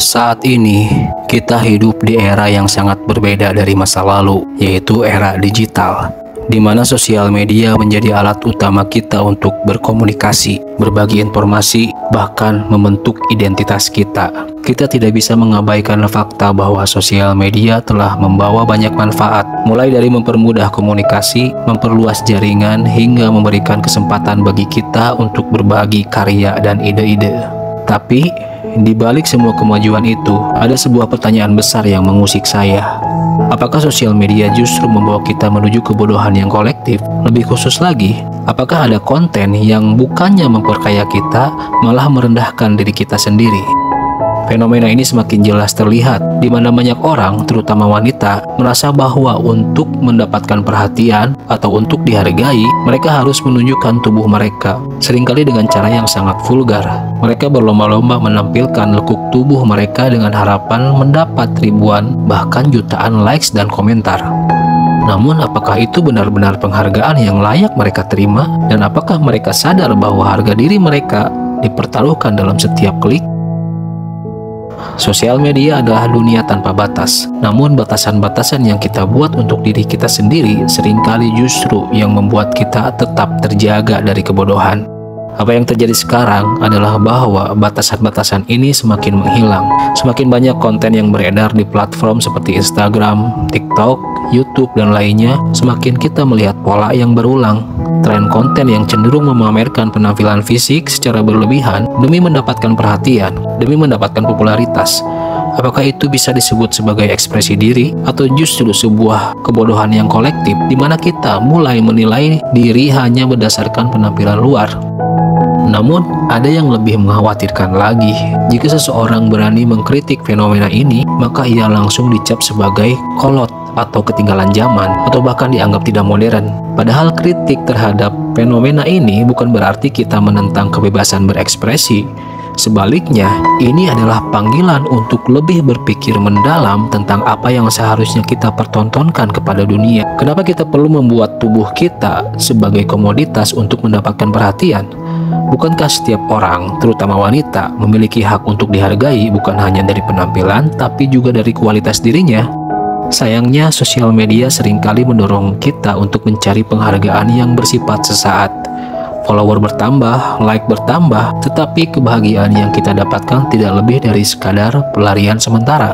Saat ini, kita hidup di era yang sangat berbeda dari masa lalu, yaitu era digital, di mana sosial media menjadi alat utama kita untuk berkomunikasi, berbagi informasi, bahkan membentuk identitas kita. Kita tidak bisa mengabaikan fakta bahwa sosial media telah membawa banyak manfaat, mulai dari mempermudah komunikasi, memperluas jaringan, hingga memberikan kesempatan bagi kita untuk berbagi karya dan ide-ide. Tapi, di balik semua kemajuan itu, ada sebuah pertanyaan besar yang mengusik saya. Apakah sosial media justru membawa kita menuju kebodohan yang kolektif? Lebih khusus lagi, apakah ada konten yang bukannya memperkaya kita, malah merendahkan diri kita sendiri? Fenomena ini semakin jelas terlihat, di mana banyak orang, terutama wanita, merasa bahwa untuk mendapatkan perhatian atau untuk dihargai, mereka harus menunjukkan tubuh mereka, seringkali dengan cara yang sangat vulgar. Mereka berlomba-lomba menampilkan lekuk tubuh mereka dengan harapan mendapat ribuan, bahkan jutaan likes dan komentar. Namun, apakah itu benar-benar penghargaan yang layak mereka terima? Dan apakah mereka sadar bahwa harga diri mereka dipertaruhkan dalam setiap klik? Sosial media adalah dunia tanpa batas, namun batasan-batasan yang kita buat untuk diri kita sendiri seringkali justru yang membuat kita tetap terjaga dari kebodohan. Apa yang terjadi sekarang adalah bahwa batasan-batasan ini semakin menghilang. Semakin banyak konten yang beredar di platform seperti Instagram, TikTok, YouTube, dan lainnya, semakin kita melihat pola yang berulang. Tren konten yang cenderung memamerkan penampilan fisik secara berlebihan demi mendapatkan perhatian, demi mendapatkan popularitas. Apakah itu bisa disebut sebagai ekspresi diri atau justru sebuah kebodohan yang kolektif di mana kita mulai menilai diri hanya berdasarkan penampilan luar? Namun, ada yang lebih mengkhawatirkan lagi. Jika seseorang berani mengkritik fenomena ini, maka ia langsung dicap sebagai kolot atau ketinggalan zaman, atau bahkan dianggap tidak modern. Padahal kritik terhadap fenomena ini bukan berarti kita menentang kebebasan berekspresi. Sebaliknya, ini adalah panggilan untuk lebih berpikir mendalam tentang apa yang seharusnya kita pertontonkan kepada dunia. Kenapa kita perlu membuat tubuh kita sebagai komoditas untuk mendapatkan perhatian? Bukankah setiap orang, terutama wanita, memiliki hak untuk dihargai bukan hanya dari penampilan, tapi juga dari kualitas dirinya? Sayangnya, sosial media seringkali mendorong kita untuk mencari penghargaan yang bersifat sesaat. Follower bertambah, like bertambah, tetapi kebahagiaan yang kita dapatkan tidak lebih dari sekadar pelarian sementara.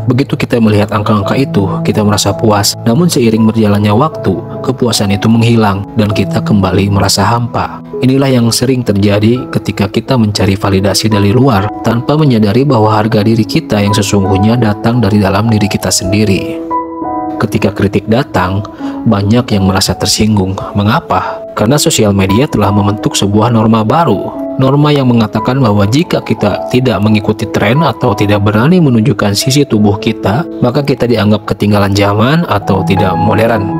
Begitu kita melihat angka-angka itu, kita merasa puas. Namun seiring berjalannya waktu, kepuasan itu menghilang dan kita kembali merasa hampa. Inilah yang sering terjadi ketika kita mencari validasi dari luar tanpa menyadari bahwa harga diri kita yang sesungguhnya datang dari dalam diri kita sendiri. Ketika kritik datang, banyak yang merasa tersinggung. Mengapa? Karena sosial media telah membentuk sebuah norma baru. Norma yang mengatakan bahwa jika kita tidak mengikuti tren atau tidak berani menunjukkan sisi tubuh kita, maka kita dianggap ketinggalan zaman atau tidak modern.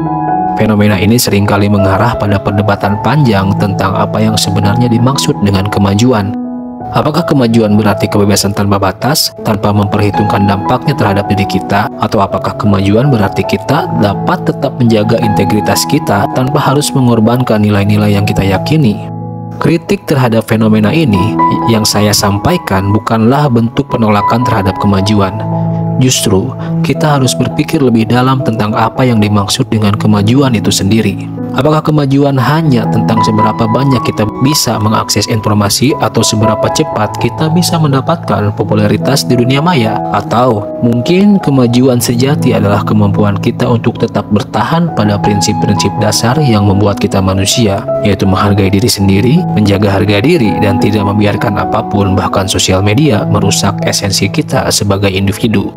Fenomena ini seringkali mengarah pada perdebatan panjang tentang apa yang sebenarnya dimaksud dengan kemajuan. Apakah kemajuan berarti kebebasan tanpa batas, tanpa memperhitungkan dampaknya terhadap diri kita? Atau apakah kemajuan berarti kita dapat tetap menjaga integritas kita tanpa harus mengorbankan nilai-nilai yang kita yakini? Kritik terhadap fenomena ini yang saya sampaikan bukanlah bentuk penolakan terhadap kemajuan. Justru, kita harus berpikir lebih dalam tentang apa yang dimaksud dengan kemajuan itu sendiri. Apakah kemajuan hanya tentang seberapa banyak kita bisa mengakses informasi atau seberapa cepat kita bisa mendapatkan popularitas di dunia maya? Atau mungkin kemajuan sejati adalah kemampuan kita untuk tetap bertahan pada prinsip-prinsip dasar yang membuat kita manusia, yaitu menghargai diri sendiri, menjaga harga diri, dan tidak membiarkan apapun, bahkan sosial media, merusak esensi kita sebagai individu.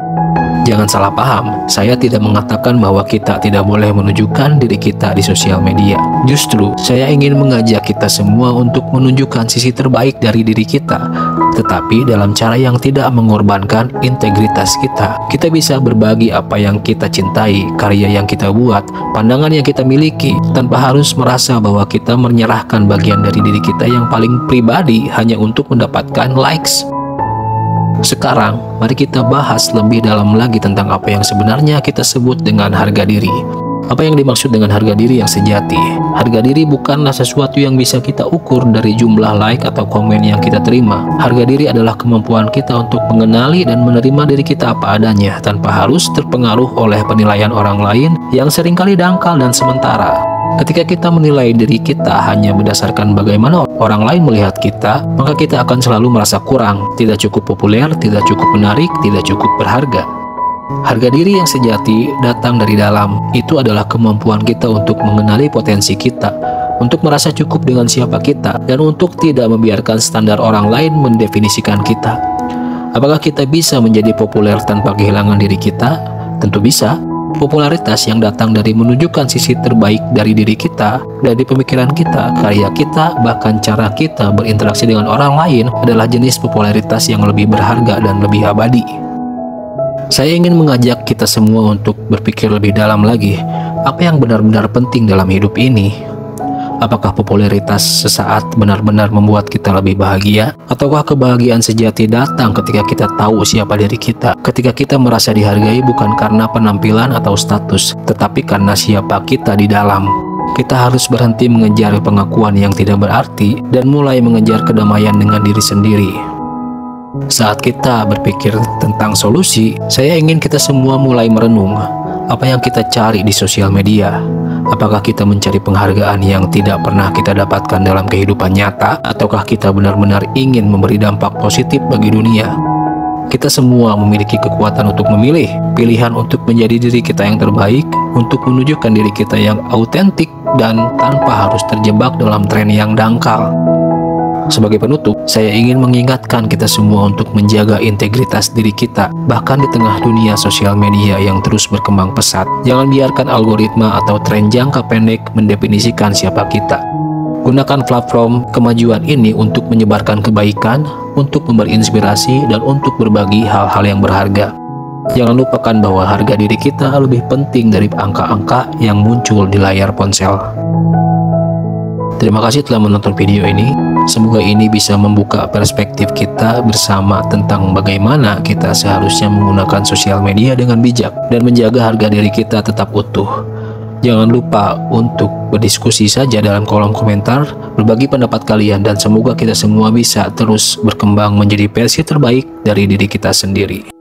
Jangan salah paham, saya tidak mengatakan bahwa kita tidak boleh menunjukkan diri kita di sosial media. Justru, saya ingin mengajak kita semua untuk menunjukkan sisi terbaik dari diri kita, tetapi dalam cara yang tidak mengorbankan integritas kita. Kita bisa berbagi apa yang kita cintai, karya yang kita buat, pandangan yang kita miliki, tanpa harus merasa bahwa kita menyerahkan bagian dari diri kita yang paling pribadi hanya untuk mendapatkan likes. Sekarang, mari kita bahas lebih dalam lagi tentang apa yang sebenarnya kita sebut dengan harga diri. Apa yang dimaksud dengan harga diri yang sejati? Harga diri bukanlah sesuatu yang bisa kita ukur dari jumlah like atau komen yang kita terima. Harga diri adalah kemampuan kita untuk mengenali dan menerima diri kita apa adanya, tanpa harus terpengaruh oleh penilaian orang lain yang seringkali dangkal dan sementara. Ketika kita menilai diri kita hanya berdasarkan bagaimana orang lain melihat kita, maka kita akan selalu merasa kurang, tidak cukup populer, tidak cukup menarik, tidak cukup berharga. Harga diri yang sejati datang dari dalam. Itu adalah kemampuan kita untuk mengenali potensi kita, untuk merasa cukup dengan siapa kita, dan untuk tidak membiarkan standar orang lain mendefinisikan kita. Apakah kita bisa menjadi populer tanpa kehilangan diri kita? Tentu bisa. Popularitas yang datang dari menunjukkan sisi terbaik dari diri kita, dari pemikiran kita, karya kita, bahkan cara kita berinteraksi dengan orang lain adalah jenis popularitas yang lebih berharga dan lebih abadi. Saya ingin mengajak kita semua untuk berpikir lebih dalam lagi, apa yang benar-benar penting dalam hidup ini? Apakah popularitas sesaat benar-benar membuat kita lebih bahagia? Ataukah kebahagiaan sejati datang ketika kita tahu siapa diri kita? Ketika kita merasa dihargai bukan karena penampilan atau status, tetapi karena siapa kita di dalam. Kita harus berhenti mengejar pengakuan yang tidak berarti dan mulai mengejar kedamaian dengan diri sendiri. Saat kita berpikir tentang solusi, saya ingin kita semua mulai merenung apa yang kita cari di sosial media. Apakah kita mencari penghargaan yang tidak pernah kita dapatkan dalam kehidupan nyata, ataukah kita benar-benar ingin memberi dampak positif bagi dunia? Kita semua memiliki kekuatan untuk memilih, pilihan untuk menjadi diri kita yang terbaik, untuk menunjukkan diri kita yang autentik dan tanpa harus terjebak dalam tren yang dangkal. Sebagai penutup, saya ingin mengingatkan kita semua untuk menjaga integritas diri kita, bahkan di tengah dunia sosial media yang terus berkembang pesat. Jangan biarkan algoritma atau tren jangka pendek mendefinisikan siapa kita. Gunakan platform kemajuan ini untuk menyebarkan kebaikan, untuk memberi inspirasi, dan untuk berbagi hal-hal yang berharga. Jangan lupakan bahwa harga diri kita lebih penting dari angka-angka yang muncul di layar ponsel. Terima kasih telah menonton video ini. Semoga ini bisa membuka perspektif kita bersama tentang bagaimana kita seharusnya menggunakan sosial media dengan bijak dan menjaga harga diri kita tetap utuh. Jangan lupa untuk berdiskusi saja dalam kolom komentar, berbagi pendapat kalian, dan semoga kita semua bisa terus berkembang menjadi versi terbaik dari diri kita sendiri.